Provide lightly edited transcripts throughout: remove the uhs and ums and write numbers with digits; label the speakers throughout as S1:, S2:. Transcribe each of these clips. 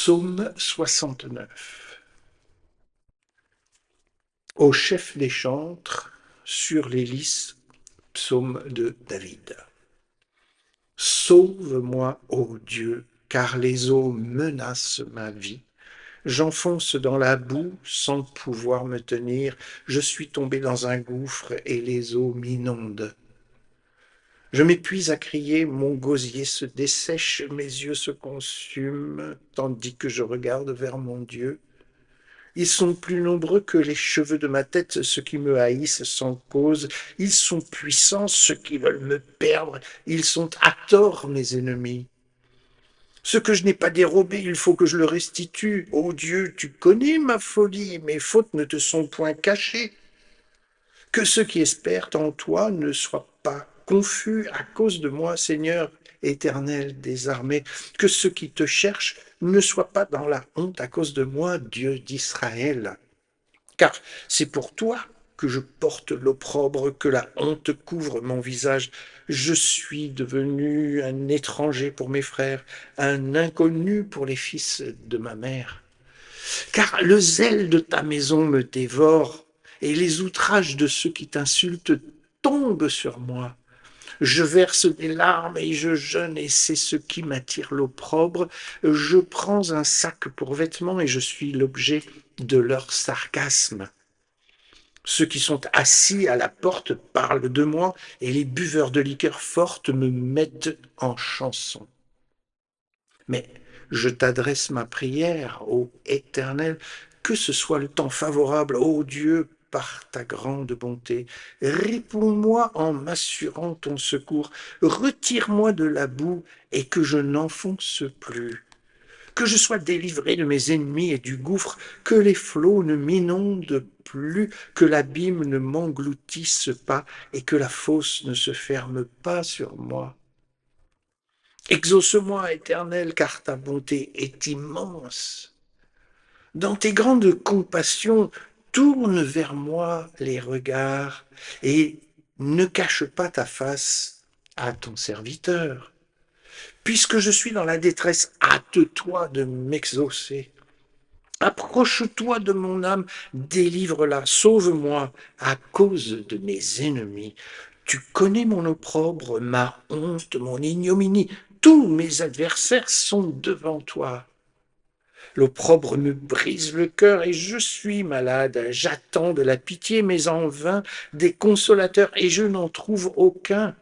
S1: Psaume 69. Au chef des chantres, sur les lys, psaume de David. Sauve-moi, ô Dieu, car les eaux menacent ma vie. J'enfonce dans la boue sans pouvoir me tenir. Je suis tombé dans un gouffre et les eaux m'inondent. Je m'épuise à crier, mon gosier se dessèche, mes yeux se consument, tandis que je regarde vers mon Dieu. Ils sont plus nombreux que les cheveux de ma tête, ceux qui me haïssent sans cause. Ils sont puissants, ceux qui veulent me perdre. Ils sont à tort, mes ennemis. Ce que je n'ai pas dérobé, il faut que je le restitue. Ô Dieu, tu connais ma folie, mes fautes ne te sont point cachées. Que ceux qui espèrent en toi ne soient pas confus à cause de moi, Seigneur éternel des armées. Que ceux qui te cherchent ne soient pas dans la honte à cause de moi, Dieu d'Israël. Car c'est pour toi que je porte l'opprobre, que la honte couvre mon visage. Je suis devenu un étranger pour mes frères, un inconnu pour les fils de ma mère. Car le zèle de ta maison me dévore, et les outrages de ceux qui t'insultent tombent sur moi. Je verse des larmes et je jeûne, et c'est ce qui m'attire l'opprobre. Je prends un sac pour vêtements et je suis l'objet de leur sarcasme. Ceux qui sont assis à la porte parlent de moi, et les buveurs de liqueurs fortes me mettent en chanson. Mais je t'adresse ma prière, ô Éternel, que ce soit le temps favorable, ô Dieu, par ta grande bonté. Réponds-moi en m'assurant ton secours. Retire-moi de la boue et que je n'enfonce plus. Que je sois délivré de mes ennemis et du gouffre, que les flots ne m'inondent plus, que l'abîme ne m'engloutisse pas et que la fosse ne se ferme pas sur moi. Exauce-moi, Éternel, car ta bonté est immense. Dans tes grandes compassions, tourne vers moi les regards et ne cache pas ta face à ton serviteur. Puisque je suis dans la détresse, hâte-toi de m'exaucer. Approche-toi de mon âme, délivre-la, sauve-moi à cause de mes ennemis. Tu connais mon opprobre, ma honte, mon ignominie. Tous mes adversaires sont devant toi. L'opprobre me brise le cœur et je suis malade. J'attends de la pitié, mais en vain, des consolateurs, et je n'en trouve aucun.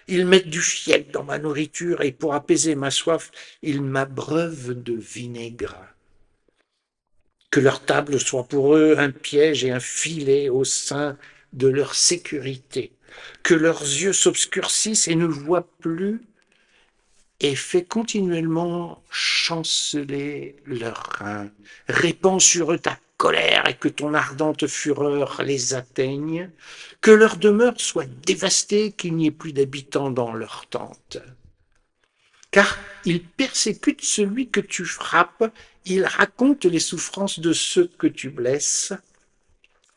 S1: Ils mettent du fiel dans ma nourriture, et pour apaiser ma soif, ils m'abreuvent de vinaigre. Que leur table soit pour eux un piège et un filet au sein de leur sécurité. Que leurs yeux s'obscurcissent et ne voient plus, et fais continuellement chanceler leurs reins. Répands sur eux ta colère et que ton ardente fureur les atteigne. Que leur demeure soit dévastée, qu'il n'y ait plus d'habitants dans leurs tentes. Car ils persécutent celui que tu frappes, ils racontent les souffrances de ceux que tu blesses,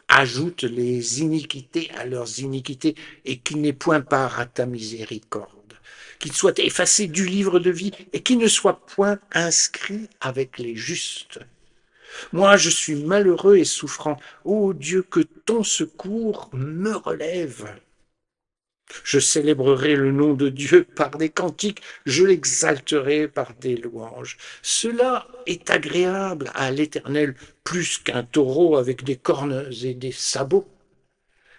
S1: ajoutent les iniquités à leurs iniquités, et qu'il n'ait point part à ta miséricorde. Qu'il soit effacé du livre de vie, et qu'il ne soit point inscrit avec les justes. Moi, je suis malheureux et souffrant. Ô Dieu, que ton secours me relève. Je célébrerai le nom de Dieu par des cantiques, je l'exalterai par des louanges. Cela est agréable à l'Éternel plus qu'un taureau avec des cornes et des sabots.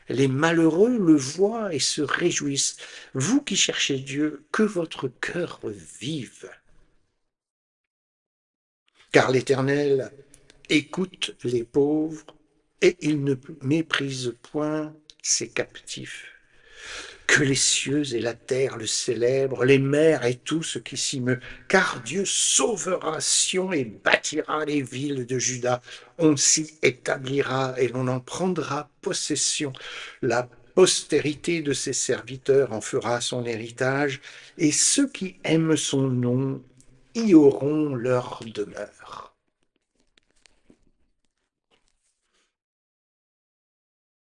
S1: Les malheureux le voient et se réjouissent. Vous qui cherchez Dieu, que votre cœur vive. Car l'Éternel écoute les pauvres et il ne méprise point ses captifs. Que les cieux et la terre le célèbrent, les mers et tout ce qui s'y meut, car Dieu sauvera Sion et bâtira les villes de Juda. On s'y établira et l'on en prendra possession. La postérité de ses serviteurs en fera son héritage, et ceux qui aiment son nom y auront leur demeure.